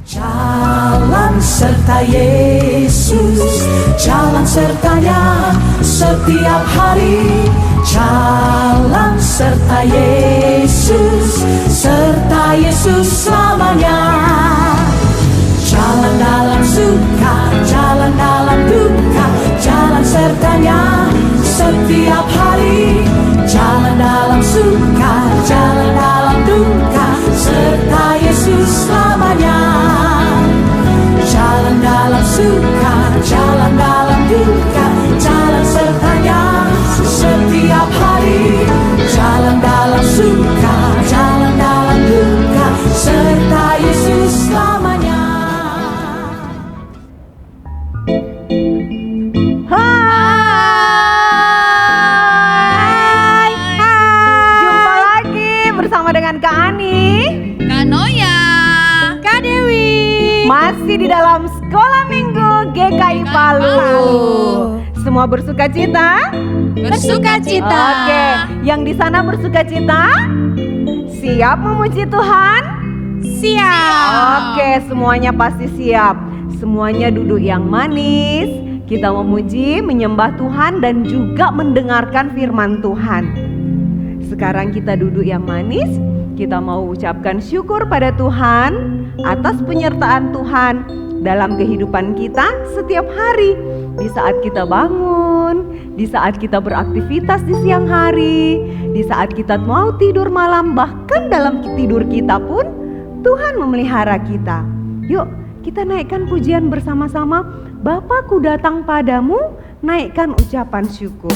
Jalan serta Yesus, jalan sertanya setiap hari. Jalan serta Yesus selamanya. Jalan dalam suka, jalan dalam duka, jalan sertanya setiap hari. Jalan dalam suka, jalan dalam duka, serta Yesus selamanya. Jalan dalam suka, jalan dalam duka, jalan sertanya setiap hari. Jalan dalam suka, jalan dalam duka, serta Yesus selamanya. Hai, jumpa lagi bersama dengan Kak Ani, Kak Noya, Kak Dewi. masih di dalam Sekolah Minggu GKI Palu. Semua bersuka cita? Bersuka cita. Oke, yang di sana bersuka cita? Siap memuji Tuhan? Siap. Oke, semuanya pasti siap. Semuanya duduk yang manis. Kita memuji, menyembah Tuhan dan juga mendengarkan firman Tuhan. Sekarang kita duduk yang manis. Kita mau ucapkan syukur pada Tuhan atas penyertaan Tuhan dalam kehidupan kita setiap hari. Di saat kita bangun, di saat kita beraktivitas di siang hari, di saat kita mau tidur malam, bahkan dalam tidur kita pun Tuhan memelihara kita. Yuk kita naikkan pujian bersama-sama. Bapakku datang padamu, naikkan ucapan syukur.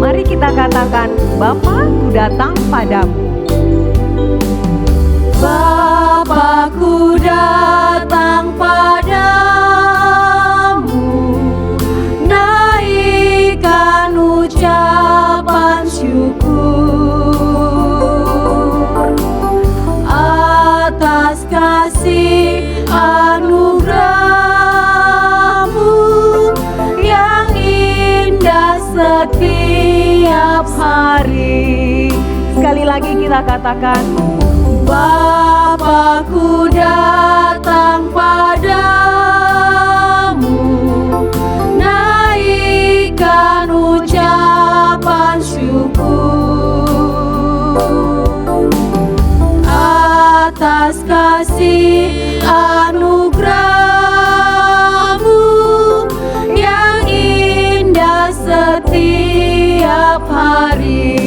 Mari kita katakan, Bapakku datang padamu. Bapakku datang padamu, naikkan ucapan syukur atas kasih anugerah-Mu yang indah setiap hari. Sekali lagi kita katakan, Bapakku datang padamu, naikkan ucapan syukur atas kasih anugerah-Mu yang indah setiap hari.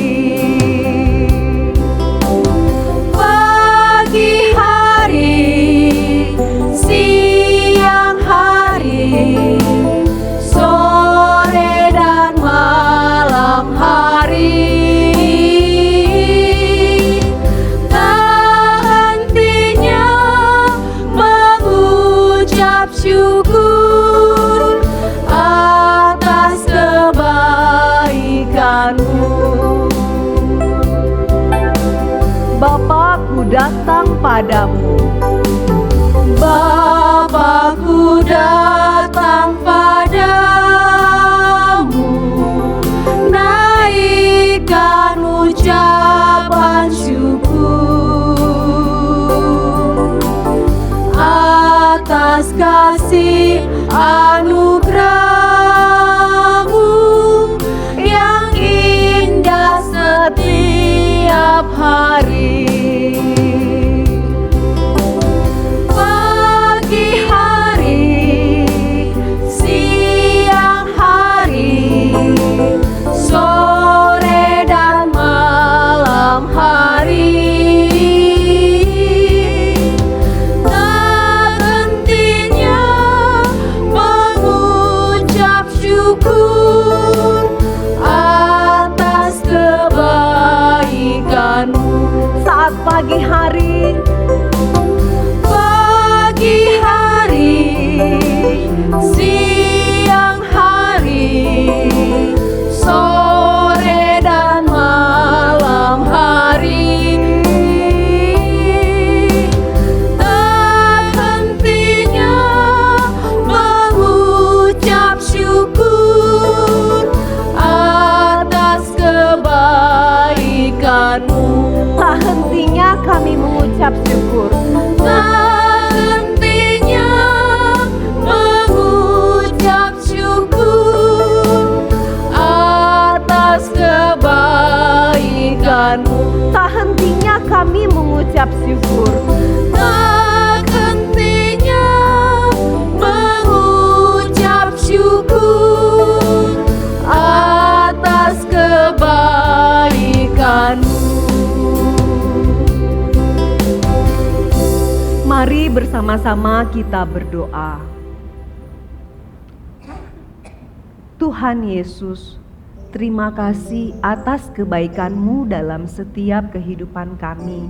Syukur atas kebaikan-Mu. Bapakku datang padamu. Bapakku datang padamu, naikkan ucapan syukur atas kasih anugerah-Mu yang indah setiap hari. Pagi hari, siang hari, sore dan malam hari, tak hentinya mengucap syukur atas kebaikan-Mu. Saat pagi hari, siang hari, sore dan malam hari, hentinya kami mengucap syukur. Tak hentinya mengucap syukur atas kebaikan-Mu. Tak hentinya kami mengucap syukur. Tak hentinya mengucap syukur atas kebaikan-Mu. Mari bersama-sama kita berdoa. Tuhan Yesus, terima kasih atas kebaikan-Mu dalam setiap kehidupan kami.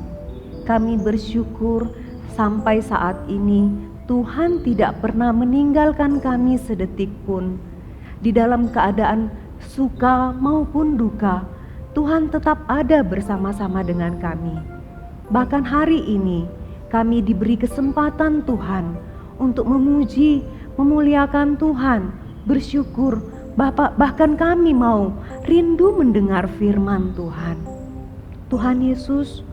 Kami bersyukur sampai saat ini Tuhan tidak pernah meninggalkan kami sedetik pun. Di dalam keadaan suka maupun duka, Tuhan tetap ada bersama-sama dengan kami. Bahkan hari ini kami diberi kesempatan Tuhan untuk memuji, memuliakan Tuhan, bersyukur. Bahkan kami mau rindu mendengar firman Tuhan. Tuhan Yesus,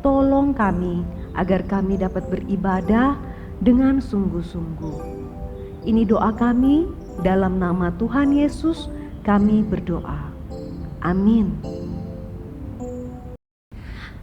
tolong kami agar kami dapat beribadah dengan sungguh-sungguh. Ini doa kami, dalam nama Tuhan Yesus kami berdoa. Amin.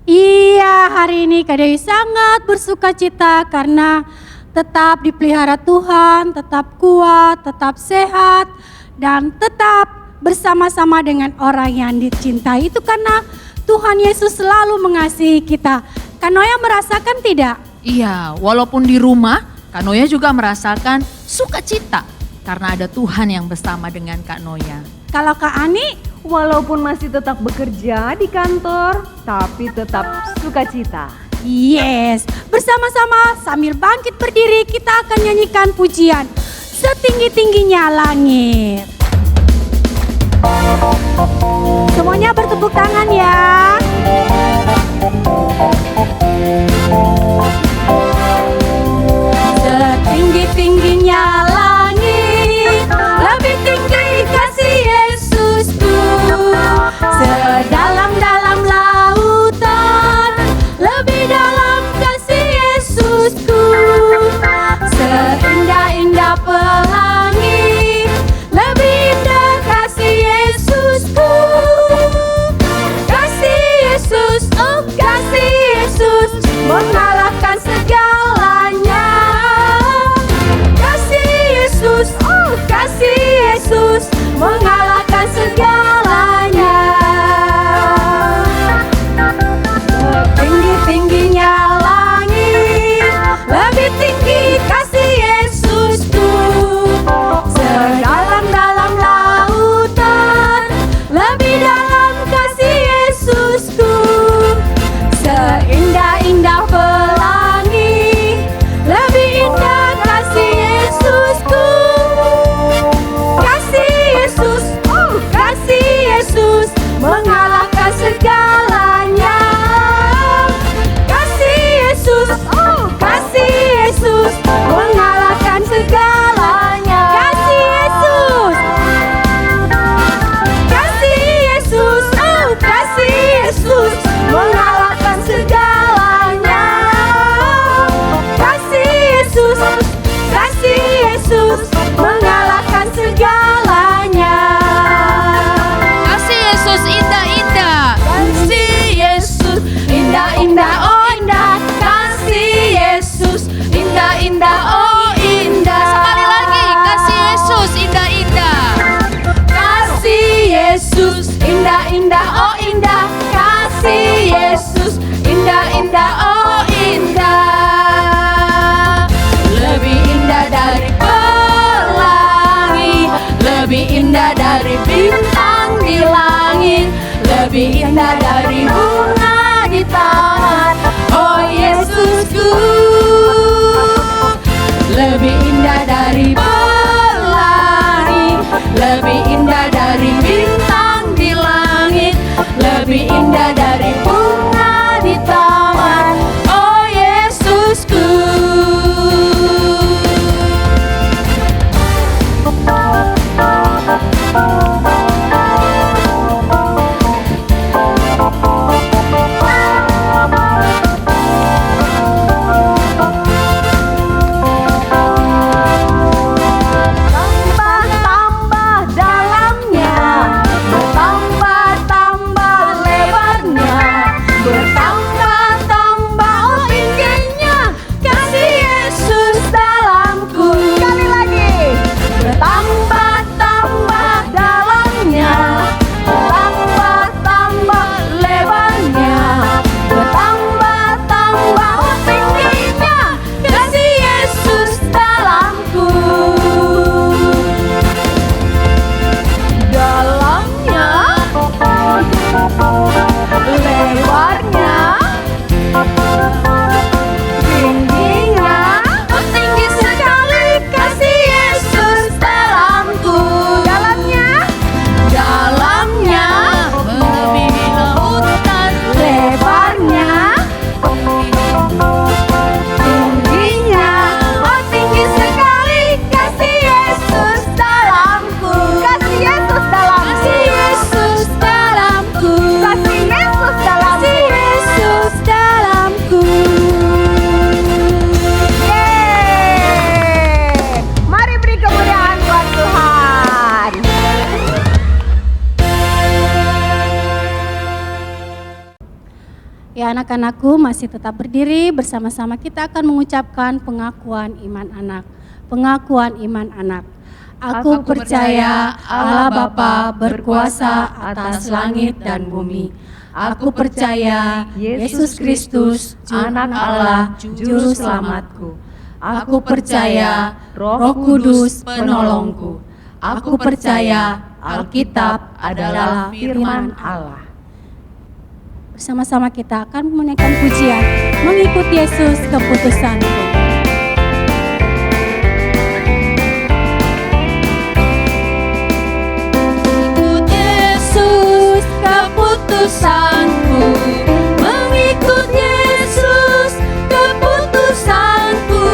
Iya, hari ini Kak Dewi sangat bersuka cita karena tetap dipelihara Tuhan, tetap kuat, tetap sehat, dan tetap bersama-sama dengan orang yang dicintai. Itu karena Tuhan Yesus selalu mengasihi kita. Kak Noya merasakan tidak? Iya, walaupun di rumah, Kak Noya juga merasakan sukacita karena ada Tuhan yang bersama dengan Kak Noya. Kalau Kak Ani, Walaupun masih tetap bekerja di kantor, tapi tetap sukacita. yes, bersama-sama sambil bangkit berdiri kita akan nyanyikan pujian setinggi-tingginya langit. Semuanya bertepuk tangan ya. Setinggi-tingginya langit, lebih tinggi kasih Yesusku. Sedalam-dalam lautan, lebih dalam kasih Yesusku. Seindah-indah pelangi, lebih indah kasih Yesusku. Kasih Yesus, oh anak-anakku masih tetap berdiri, bersama-sama kita akan mengucapkan pengakuan iman anak. Pengakuan iman anak. Aku percaya Allah Bapa berkuasa atas langit dan bumi. Aku percaya Yesus Kristus, Anak Allah, Juru Selamatku. Aku percaya Roh Kudus penolongku. Aku percaya Alkitab adalah firman Allah. Bersama-sama kita akan menaikkan pujian, mengikut Yesus keputusanku. Mengikut Yesus keputusanku, mengikut Yesus keputusanku,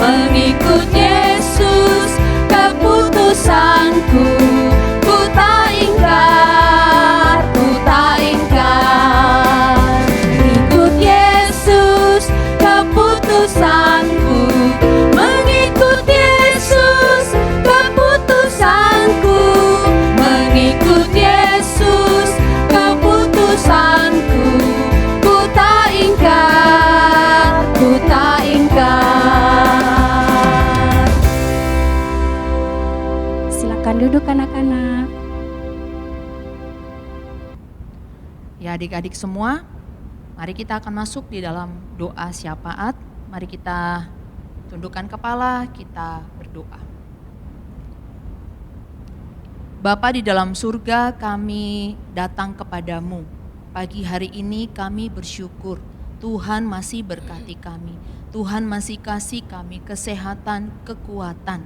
mengikut Yesus keputusanku. Ku tak ingkar, ku tak ingkar. Mengikut Yesus keputusanku, mengikut Yesus keputusanku, mengikut Yesus keputusanku. Ku tak ingkar, ku tak ingkar. Silakan duduk anak-anak. Ya adik-adik semua, mari kita akan masuk di dalam doa syafaat. Mari kita tundukkan kepala, kita berdoa. Bapa di dalam surga, kami datang kepadamu. Pagi hari ini kami bersyukur Tuhan masih berkati kami. Tuhan masih kasih kami kesehatan, kekuatan.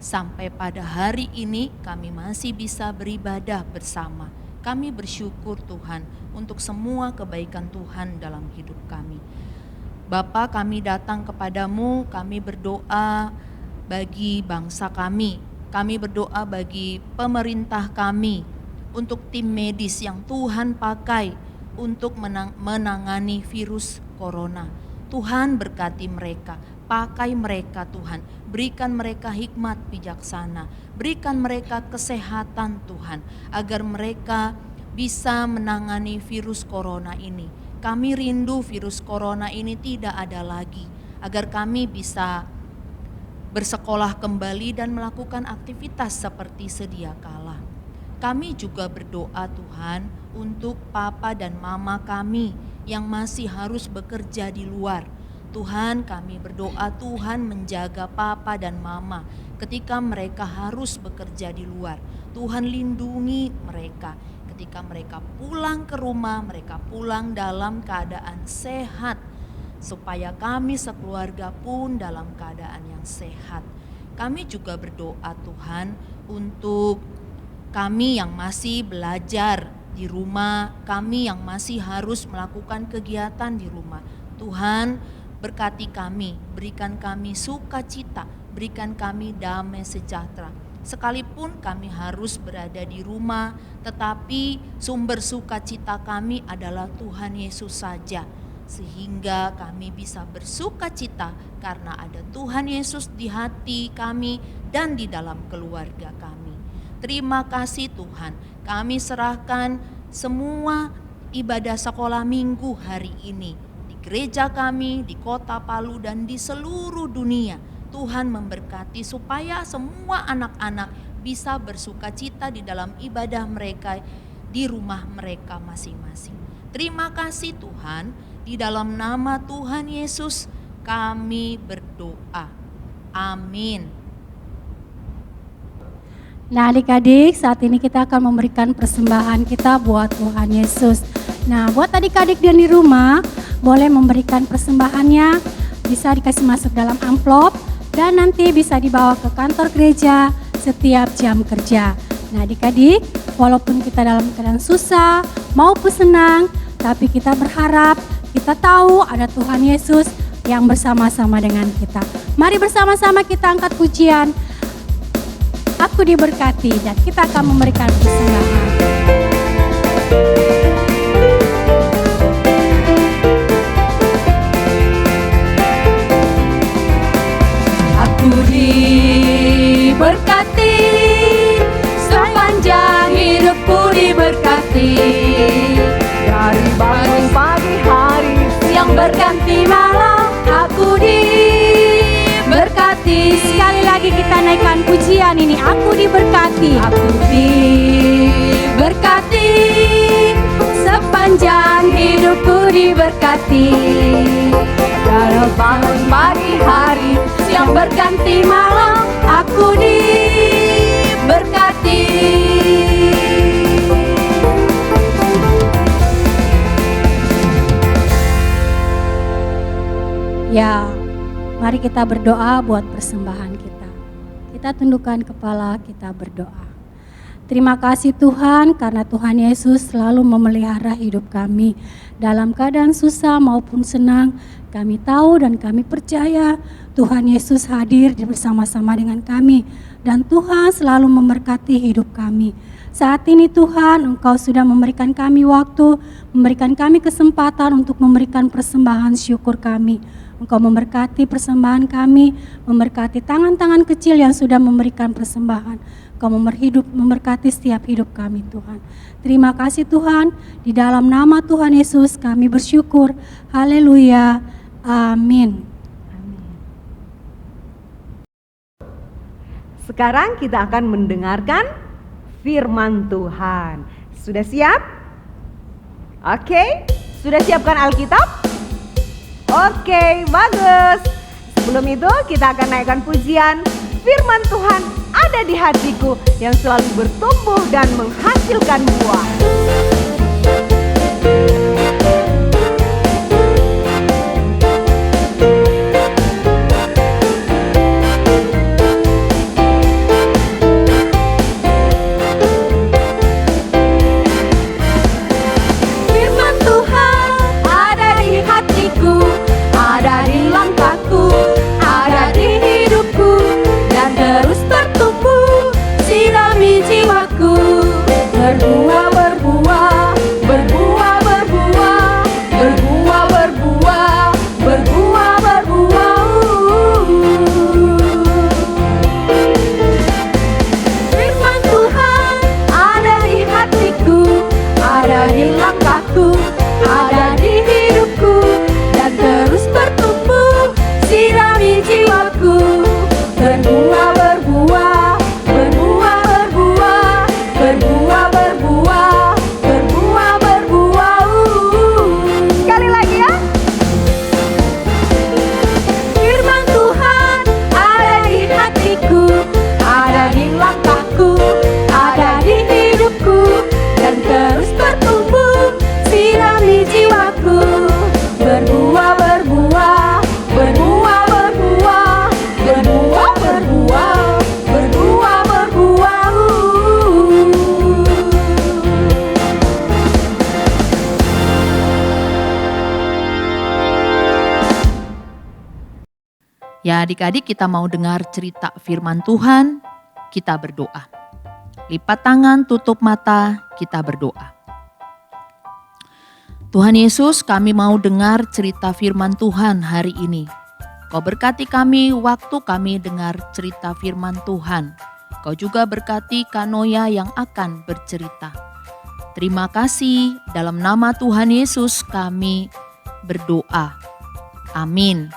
Sampai pada hari ini kami masih bisa beribadah bersama. Kami bersyukur Tuhan untuk semua kebaikan Tuhan dalam hidup kami. Bapa, kami datang kepadamu, kami berdoa bagi bangsa kami. Kami berdoa bagi pemerintah kami, untuk tim medis yang Tuhan pakai untuk menangani virus corona. Tuhan berkati mereka, pakai mereka Tuhan, berikan mereka hikmat bijaksana, berikan mereka kesehatan Tuhan, agar mereka bisa menangani virus corona ini. Kami rindu virus corona ini tidak ada lagi, agar kami bisa bersekolah kembali dan melakukan aktivitas seperti sedia kala. Kami juga berdoa Tuhan untuk papa dan mama kami yang masih harus bekerja di luar. Tuhan, kami berdoa Tuhan menjaga papa dan mama ketika mereka harus bekerja di luar. Tuhan lindungi mereka. Ketika mereka pulang ke rumah, mereka pulang dalam keadaan sehat. Supaya kami sekeluarga pun dalam keadaan yang sehat. Kami juga berdoa Tuhan untuk kami yang masih belajar di rumah, kami yang masih harus melakukan kegiatan di rumah. Tuhan, berkati kami, berikan kami sukacita, berikan kami damai sejahtera. Sekalipun kami harus berada di rumah, tetapi sumber sukacita kami adalah Tuhan Yesus saja. Sehingga kami bisa bersukacita karena ada Tuhan Yesus di hati kami dan di dalam keluarga kami. Terima kasih Tuhan, kami serahkan semua ibadah sekolah minggu hari ini di gereja kami, di kota Palu dan di seluruh dunia. Tuhan memberkati supaya semua anak-anak bisa bersukacita di dalam ibadah mereka di rumah mereka masing-masing. Terima kasih Tuhan, di dalam nama Tuhan Yesus kami berdoa. Amin. Nah adik-adik, saat ini kita akan memberikan persembahan kita buat Tuhan Yesus. Nah buat adik-adik yang di rumah, boleh memberikan persembahannya, bisa dikasih masuk dalam amplop dan nanti bisa dibawa ke kantor gereja setiap jam kerja. Nah adik-adik, walaupun kita dalam keadaan susah maupun senang, tapi kita berharap, kita tahu ada Tuhan Yesus yang bersama-sama dengan kita. Mari bersama-sama kita angkat pujian, Aku Diberkati, dan kita akan memberikan persembahan. Aku diberkati, sepanjang hidupku diberkati. Dari bangun pagi hari berganti malam aku diberkati. Sekali lagi kita naikkan pujian ini. Aku diberkati. Aku diberkati, sepanjang hidupku diberkati. Dalam bangun pagi hari, siang berganti malam, aku diberkati. Ya, mari kita berdoa buat persembahan kita. Kita tundukkan kepala, kita berdoa. Terima kasih Tuhan karena Tuhan Yesus selalu memelihara hidup kami. Dalam keadaan susah maupun senang, kami tahu dan kami percaya Tuhan Yesus hadir bersama-sama dengan kami. Dan Tuhan selalu memberkati hidup kami. Saat ini Tuhan, Engkau sudah memberikan kami waktu, memberikan kami kesempatan untuk memberikan persembahan syukur kami. Engkau memberkati persembahan kami, memberkati tangan-tangan kecil yang sudah memberikan persembahan. Engkau memberkati setiap hidup kami Tuhan. Terima kasih Tuhan, di dalam nama Tuhan Yesus kami bersyukur. Haleluya, amin. Sekarang kita akan mendengarkan firman Tuhan. Sudah siap? Oke, sudah siapkan Alkitab? Oke, bagus. Sebelum itu kita akan naikkan pujian. Firman Tuhan ada di hatiku yang selalu bertumbuh dan menghasilkan buah. Firman Tuhan ada di hatiku, ada di langkahku, ada di hidupku, dan terus bertumbuh, sirami jiwaku. Berbuah, berbuah, berbuah, berbuah, berbuah, berbuah, berbuah, berbuah. Firman Tuhan ada di hatiku, ada di langkahku, ada di hidupku, dan terus bertumbuh, sirami jiwaku. Berbuah, berbuah, berbuah, berbuah, berbuah, berbuah, berbuah, berbuah. Sekali lagi ya. Firman Tuhan ada di hatiku, ada di langkahku, ada di hidupku, dan terus bertumbuh, sirami jiwaku. Berbuah, berbuah, berbuah, berbuah, berbuah, berbuah, berbuah, berbuah. Ya adik-adik, kita mau dengar cerita firman Tuhan, kita berdoa. Lipat tangan, tutup mata, kita berdoa. Tuhan Yesus, kami mau dengar cerita firman Tuhan hari ini. Kau berkati kami waktu kami dengar cerita firman Tuhan. Kau juga berkati Kanoya yang akan bercerita. Terima kasih, dalam nama Tuhan Yesus kami berdoa. Amin.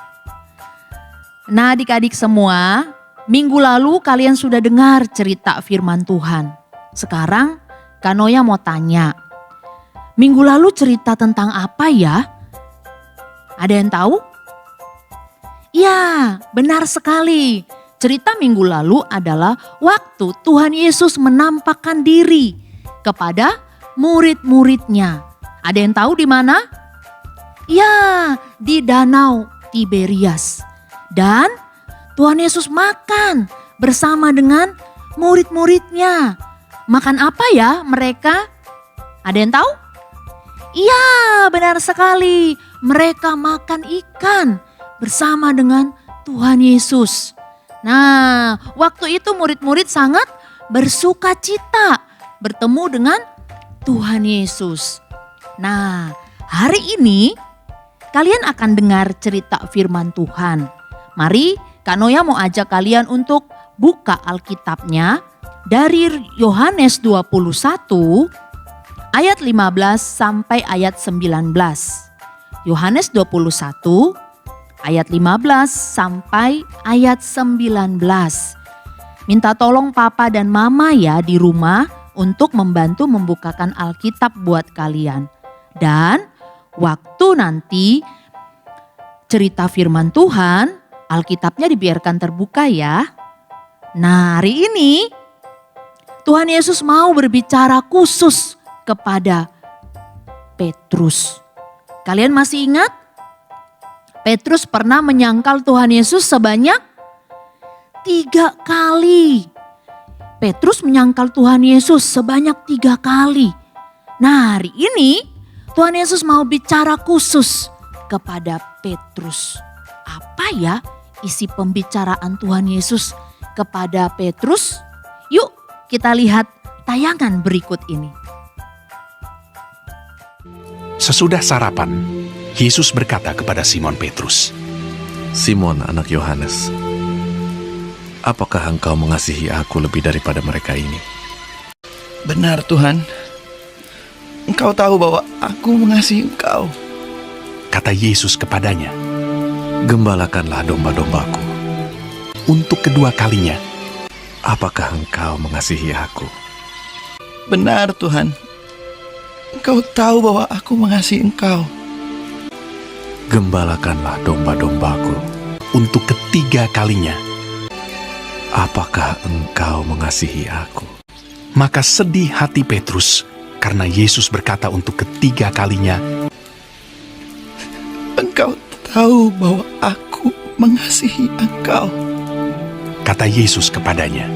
Nah adik-adik semua, minggu lalu kalian sudah dengar cerita firman Tuhan. Sekarang Kanoya mau tanya, minggu lalu cerita tentang apa ya? Ada yang tahu? Ya, benar sekali. Cerita minggu lalu adalah waktu Tuhan Yesus menampakkan diri kepada murid-muridnya. Ada yang tahu di mana? Ya, di Danau Tiberias. Dan Tuhan Yesus makan bersama dengan murid-muridnya. Makan apa ya mereka? Ada yang tahu? Iya, benar sekali. Mereka makan ikan bersama dengan Tuhan Yesus. Nah, waktu itu murid-murid sangat bersuka cita bertemu dengan Tuhan Yesus. Nah, hari ini kalian akan dengar cerita firman Tuhan. Mari Kanoya mau ajak kalian untuk buka Alkitabnya dari Yohanes 21 ayat 15 sampai ayat 19. Yohanes 21 ayat 15 sampai ayat 19. Minta tolong papa dan mama ya di rumah untuk membantu membukakan Alkitab buat kalian. Dan waktu nanti cerita firman Tuhan, Alkitabnya dibiarkan terbuka ya. Nah, hari ini Tuhan Yesus mau berbicara khusus kepada Petrus. Kalian masih ingat? Petrus pernah menyangkal Tuhan Yesus sebanyak 3 kali. Petrus menyangkal Tuhan Yesus sebanyak 3 kali. Nah, hari ini Tuhan Yesus mau bicara khusus kepada Petrus. Apa ya isi pembicaraan Tuhan Yesus kepada Petrus? Yuk kita lihat tayangan berikut ini. Sesudah sarapan, Yesus berkata kepada Simon Petrus, Simon anak Yohanes, apakah engkau mengasihi aku lebih daripada mereka ini? Benar Tuhan, Engkau tahu bahwa aku mengasihi Engkau. kata Yesus kepadanya. Gembalakanlah domba-dombaku. Untuk kedua kalinya, Apakah engkau mengasihi aku? Benar Tuhan, Engkau tahu bahwa aku mengasihi Engkau. Gembalakanlah domba-dombaku. untuk ketiga kalinya. Apakah engkau mengasihi aku? Maka sedih hati Petrus karena Yesus berkata untuk ketiga kalinya, Engkau tahu bahwa aku mengasihi Engkau. kata Yesus kepadanya.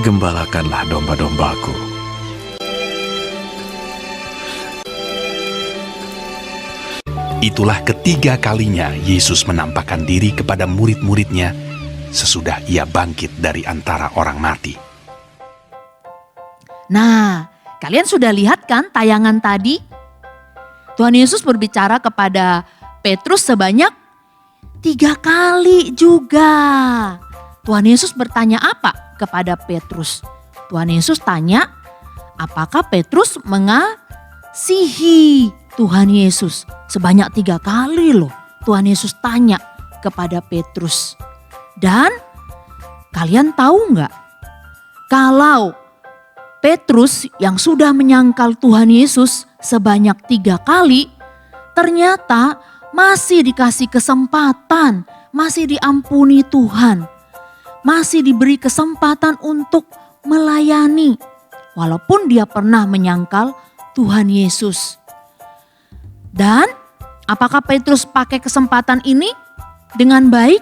Gembalakanlah domba-dombaku. Itulah ketiga kalinya Yesus menampakkan diri kepada murid-muridnya sesudah ia bangkit dari antara orang mati. Nah, kalian sudah lihat kan tayangan tadi? Tuhan Yesus berbicara kepada Petrus sebanyak 3 kali juga. Tuhan Yesus bertanya apa kepada Petrus? Tuhan Yesus tanya, apakah Petrus mengasihi Tuhan Yesus? Sebanyak 3 kali loh Tuhan Yesus tanya kepada Petrus. Dan kalian tahu nggak? Kalau Petrus yang sudah menyangkal Tuhan Yesus sebanyak 3 kali, ternyata masih dikasih kesempatan, masih diampuni Tuhan. Masih diberi kesempatan untuk melayani. Walaupun dia pernah menyangkal Tuhan Yesus. Dan apakah Petrus pakai kesempatan ini dengan baik?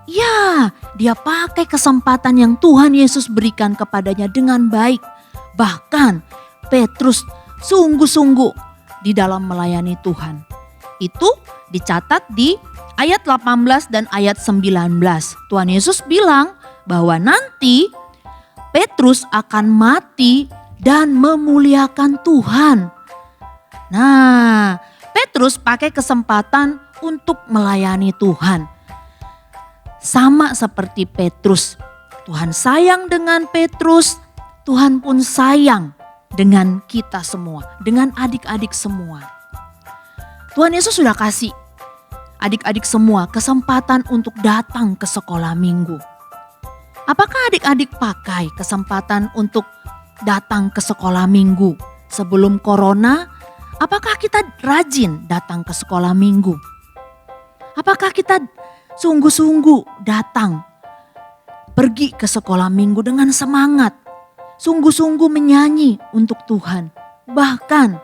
Ya, dia pakai kesempatan yang Tuhan Yesus berikan kepadanya dengan baik. Bahkan Petrus sungguh-sungguh di dalam melayani Tuhan. Itu dicatat di ayat 18 dan ayat 19. Tuhan Yesus bilang bahwa nanti Petrus akan mati dan memuliakan Tuhan. Nah, Petrus pakai kesempatan untuk melayani Tuhan. Sama seperti Petrus, Tuhan sayang dengan Petrus, Tuhan pun sayang dengan kita semua, dengan adik-adik semua. Tuhan Yesus sudah kasih adik-adik semua kesempatan untuk datang ke sekolah minggu. Apakah adik-adik pakai kesempatan untuk datang ke sekolah minggu sebelum corona? Apakah kita rajin datang ke sekolah minggu? Apakah kita sungguh-sungguh datang pergi ke sekolah minggu dengan semangat, sungguh-sungguh menyanyi untuk Tuhan? Bahkan,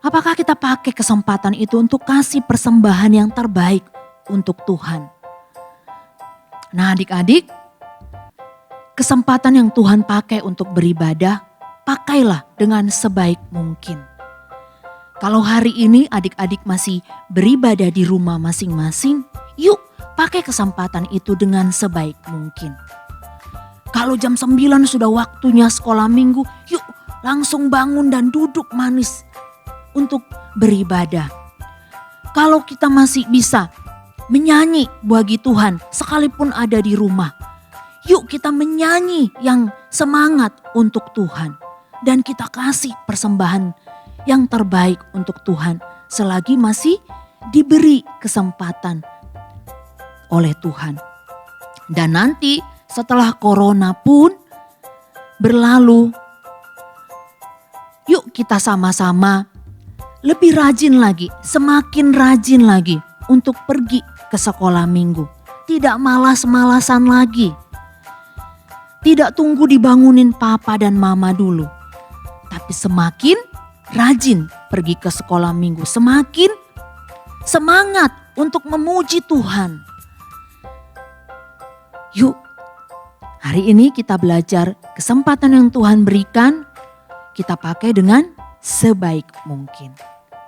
apakah kita pakai kesempatan itu untuk kasih persembahan yang terbaik untuk Tuhan? Nah adik-adik, kesempatan yang Tuhan pakai untuk beribadah, pakailah dengan sebaik mungkin. Kalau hari ini adik-adik masih beribadah di rumah masing-masing, yuk pakai kesempatan itu dengan sebaik mungkin. Kalau jam 9 sudah waktunya sekolah minggu, yuk langsung bangun dan duduk manis untuk beribadah. Kalau kita masih bisa menyanyi bagi Tuhan sekalipun ada di rumah, yuk kita menyanyi yang semangat untuk Tuhan. Dan kita kasih persembahan yang terbaik untuk Tuhan selagi masih diberi kesempatan oleh Tuhan. Dan nanti setelah corona pun berlalu, yuk kita sama-sama lebih rajin lagi, semakin rajin lagi untuk pergi ke sekolah minggu. Tidak malas-malasan lagi. Tidak tunggu dibangunin papa dan mama dulu. Tapi semakin rajin pergi ke sekolah minggu, semakin semangat untuk memuji Tuhan. Yuk, hari ini kita belajar kesempatan yang Tuhan berikan, kita pakai dengan sebaik mungkin.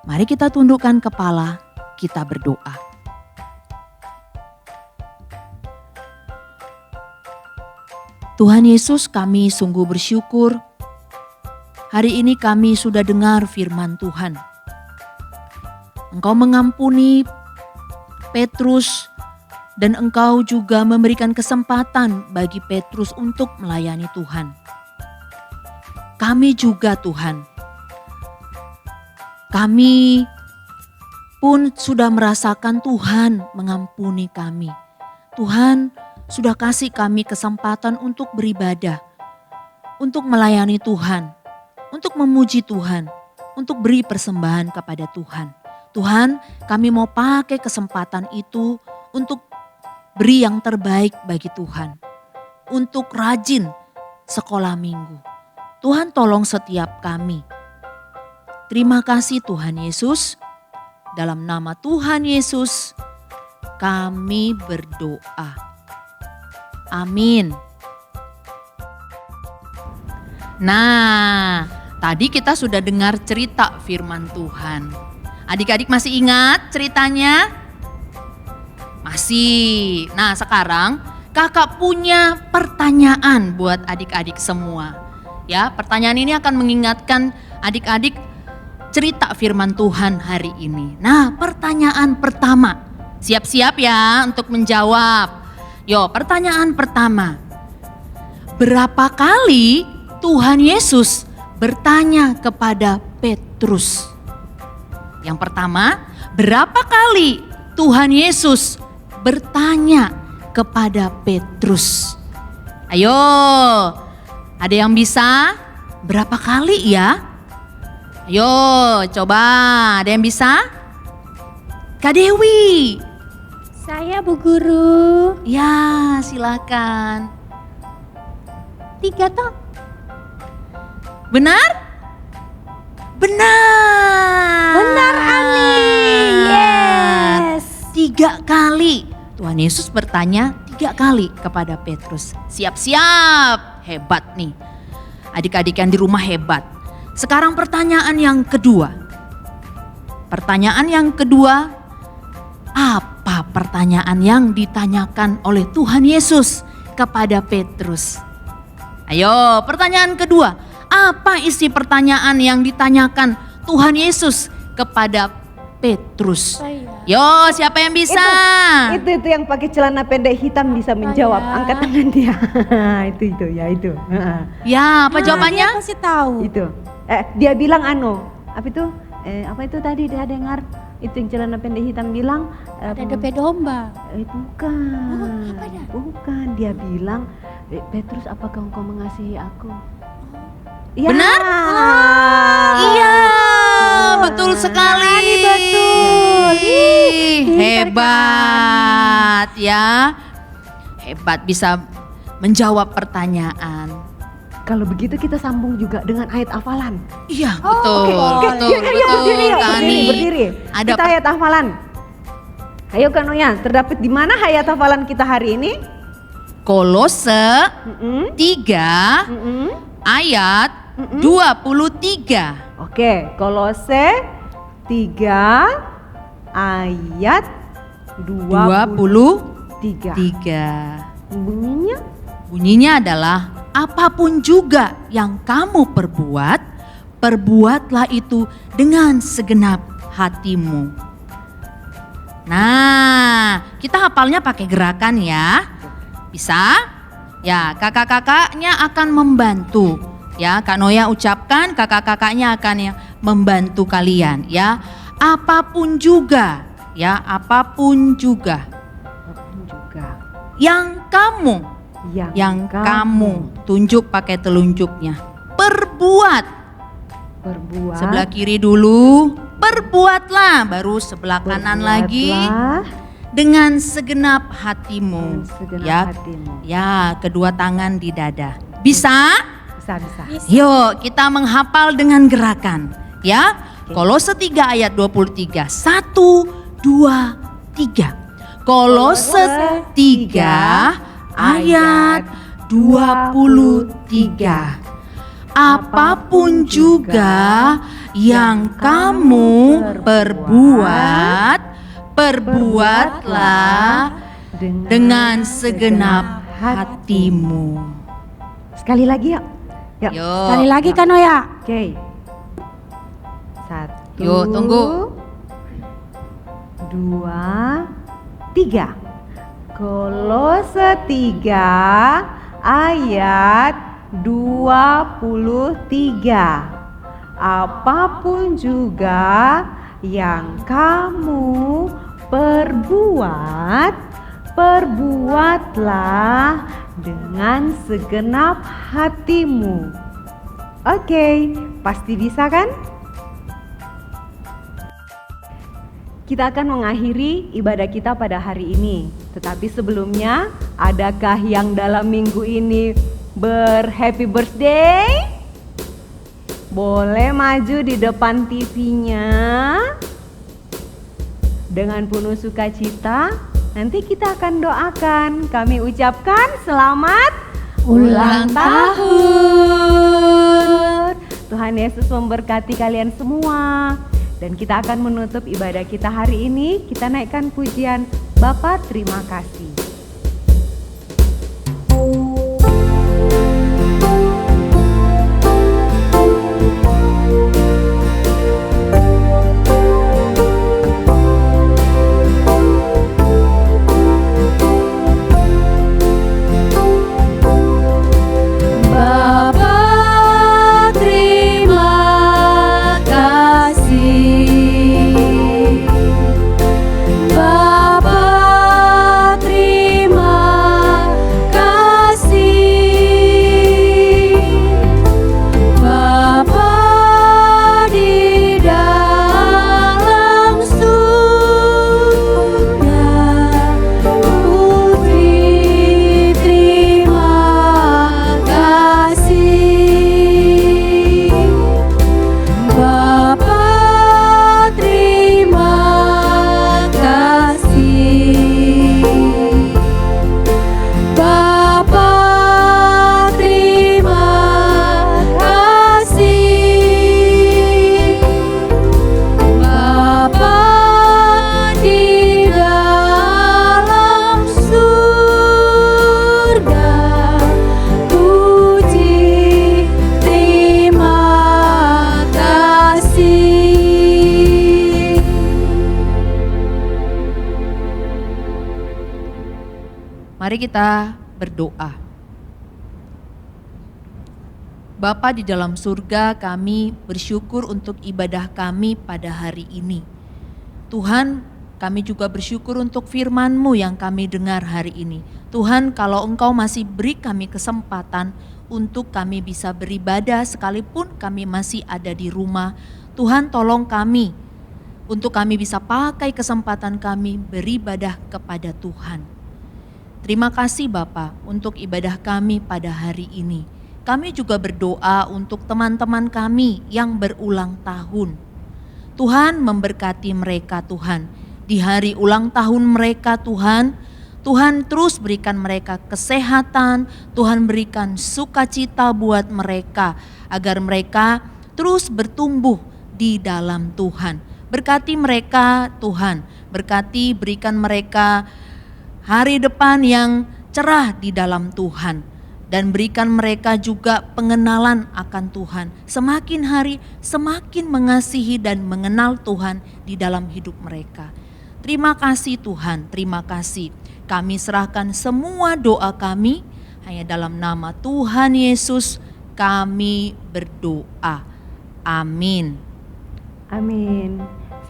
Mari kita tundukkan kepala, kita berdoa. Tuhan Yesus, kami sungguh bersyukur. Hari ini kami sudah dengar firman Tuhan. Engkau mengampuni Petrus dan Engkau juga memberikan kesempatan bagi Petrus untuk melayani Tuhan. Kami juga Tuhan, kami pun sudah merasakan Tuhan mengampuni kami. Tuhan sudah kasih kami kesempatan untuk beribadah, untuk melayani Tuhan, untuk memuji Tuhan, untuk beri persembahan kepada Tuhan. Tuhan, kami mau pakai kesempatan itu untuk beri yang terbaik bagi Tuhan, untuk rajin sekolah minggu. Tuhan tolong setiap kami. Terima kasih Tuhan Yesus. Dalam nama Tuhan Yesus kami berdoa. Amin. Nah, tadi kita sudah dengar cerita firman Tuhan. Adik-adik masih ingat ceritanya? Masih. Nah, sekarang kakak punya pertanyaan buat adik-adik semua. Ya, pertanyaan ini akan mengingatkan adik-adik cerita firman Tuhan hari ini. Nah, pertanyaan pertama. Siap-siap ya untuk menjawab. Yo, pertanyaan pertama. Berapa kali Tuhan Yesus bertanya kepada Petrus? Yang pertama, berapa kali Tuhan Yesus bertanya kepada Petrus? Ayo, ada yang bisa? Berapa kali ya? Ayo, coba, ada yang bisa? Kak Dewi. Saya Bu Guru. Ya, silakan. 3 toh? Benar? Benar. Benar Ani. Yes. 3 kali. Tuhan Yesus bertanya 3 kali kepada Petrus. Siap-siap. Hebat nih. Adik-adik yang di rumah hebat. Sekarang pertanyaan yang kedua. Pertanyaan yang kedua, apa pertanyaan yang ditanyakan oleh Tuhan Yesus kepada Petrus? Ayo, pertanyaan kedua. Apa isi pertanyaan yang ditanyakan Tuhan Yesus kepada Petrus? Saya. Yo, siapa yang bisa? Itu yang pakai celana pendek hitam bisa menjawab. Saya. Angkat tangan dia. itu ya itu. Ya, apa jawabannya? Dia kasih tahu. Itu. Dia bilang apa itu? Apa itu tadi dia dengar? Itu yang celana pendek hitam bilang Ada dompet domba. bukan. Oh, apa dah? Bukan, dia bilang, Petrus, apakah engkau mengasihi aku? Benar? Iya, betul sekali. betul. Ih, hebat ya. Hebat bisa menjawab pertanyaan. Kalau begitu kita sambung juga dengan ayat hafalan. Iya, Oh, betul, oke, boleh. betul, Ayo, betul, Kak Ani. berdiri. Ada Kita ayat hafalan. Ayo Kak Noya, terdapat di mana ayat hafalan kita hari ini? Kolose Mm-mm, 3 mm-mm. ayat 23. Oke, Kolose 3 ayat 23. 23. Bunyinya? Bunyinya adalah apapun juga yang kamu perbuat, perbuatlah itu dengan segenap hatimu. Nah, kita hafalnya pakai gerakan ya. Bisa? Ya, kakak-kakaknya akan membantu. Ya, Kak Noya ucapkan, kakak-kakaknya akan membantu kalian ya. apapun juga, ya, apapun juga Apapun juga yang kamu tunjuk pakai telunjuknya. Perbuat. berbuat. Sebelah kiri dulu, perbuatlah, baru sebelah kanan lagi. Berbuatlah Dengan segenap hatimu, dengan segenap ya, hatimu. ya, kedua tangan di dada. Bisa? Bisa. Yuk kita menghafal dengan gerakan, ya. Kolose 3 ayat 23. 1, 2, 3. Kolose 3 ayat 23. Apapun juga yang kamu perbuatlah dengan segenap hatimu. Sekali lagi yuk. Yuk. Yuk. Sekali lagi kan Oya. Oke. 1, Yuk, tunggu. 2, 3. Kolose 3 ayat 23. Apapun juga yang kamu perbuatlah dengan segenap hatimu. Oke, pasti bisa kan? Kita akan mengakhiri ibadah kita pada hari ini. Tetapi sebelumnya, adakah yang dalam minggu ini ber-happy birthday? Boleh maju di depan TV-nya. Dengan penuh sukacita, nanti kita akan doakan. Kami ucapkan selamat ulang tahun. Tuhan Yesus memberkati kalian semua. Dan kita akan menutup ibadah kita hari ini. Kita naikkan pujian Bapa terima kasih. Bapa terima kasih. Bapa terima kasih. Bapa di dalam surga, Putri terima kasih. Bapa terima kasih. Bapa terima kasih. Bapa di dalam surga, puji terima kasih. Mari kita berdoa. Bapa di dalam surga, kami bersyukur untuk ibadah kami pada hari ini. Tuhan, kami juga bersyukur untuk firman-Mu yang kami dengar hari ini. Tuhan, kalau Engkau masih beri kami kesempatan untuk kami bisa beribadah sekalipun kami masih ada di rumah, Tuhan tolong kami untuk kami bisa pakai kesempatan kami beribadah kepada Tuhan. Terima kasih Bapa untuk ibadah kami pada hari ini. Kami juga berdoa untuk teman-teman kami yang berulang tahun. Tuhan memberkati mereka Tuhan. Di hari ulang tahun mereka Tuhan, Tuhan terus berikan mereka kesehatan, Tuhan berikan sukacita buat mereka, agar mereka terus bertumbuh di dalam Tuhan. Berkati mereka Tuhan, berkati berikan mereka hari depan yang cerah di dalam Tuhan. Dan berikan mereka juga pengenalan akan Tuhan. Semakin hari semakin mengasihi dan mengenal Tuhan di dalam hidup mereka. Terima kasih Tuhan, terima kasih. Kami serahkan semua doa kami hanya dalam nama Tuhan Yesus kami berdoa. Amin. Amin.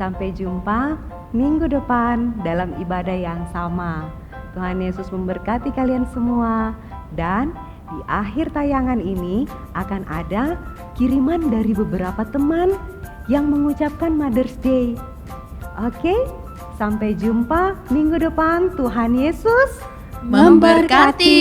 Sampai jumpa minggu depan dalam ibadah yang sama. Tuhan Yesus memberkati kalian semua. Dan di akhir tayangan ini akan ada kiriman dari beberapa teman yang mengucapkan Mother's Day. Oke, sampai jumpa minggu depan. Tuhan Yesus Memberkati.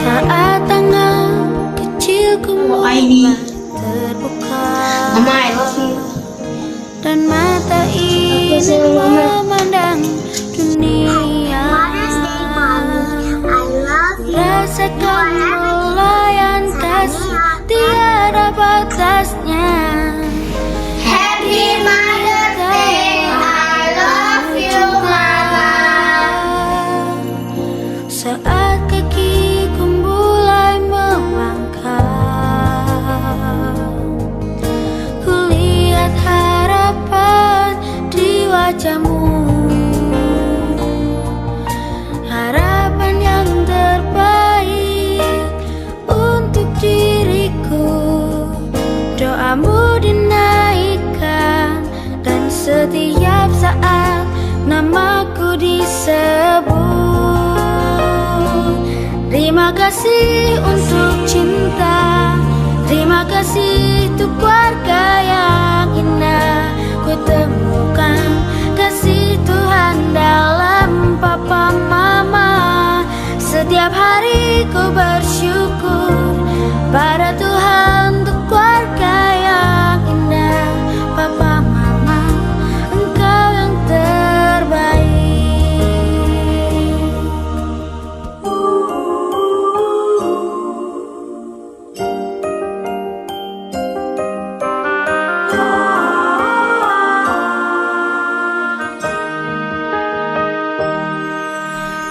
Saat tangan kecilku mulai terbuka, Mama, I love you. dan mata ini memandang dunia, rasakan melayan kasih tiada batasnya. Happy Mother's Day, I love you, Mama. Saat kakiku mulai melangkah, kulihat harapan di wajahmu, harapan yang terbaik untuk diriku. Doamu dinaikkan dan setiap saat namaku disebut. Terima kasih untuk cinta, terima kasih untuk keluarga yang indah. Ku temukan kasih Tuhan dalam papa mama. Setiap hari ku bersyukur pada Tuhan untuk keluarga yang indah. Papa mama, engkau yang terbaik.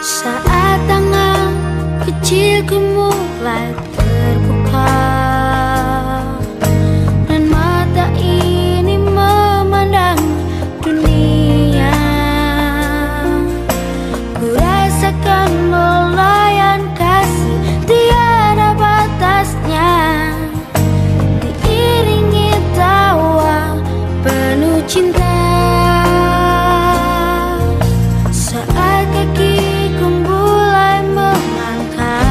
Saat tangan kecilku mulai terbuka, dan mata ini memandang dunia, ku rasakan melayan kasih tiada batasnya, diiringi tawa penuh cinta. Saat kakiku mulai melangkah,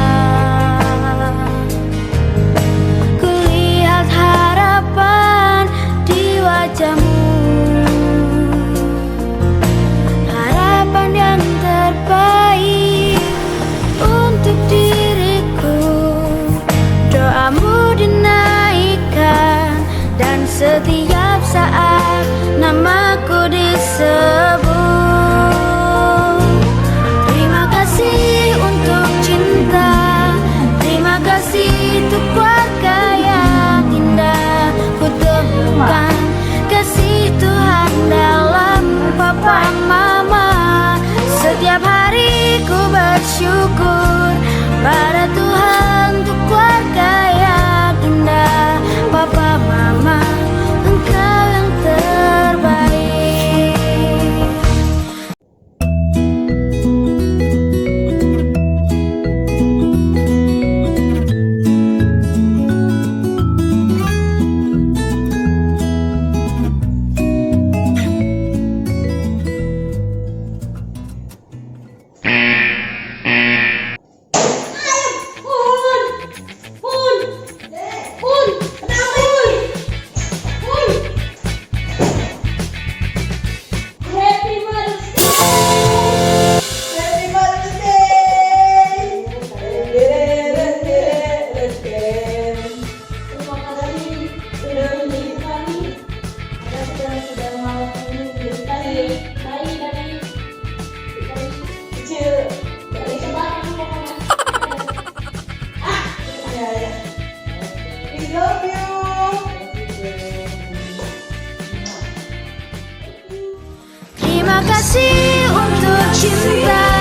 kasih untuk cinta.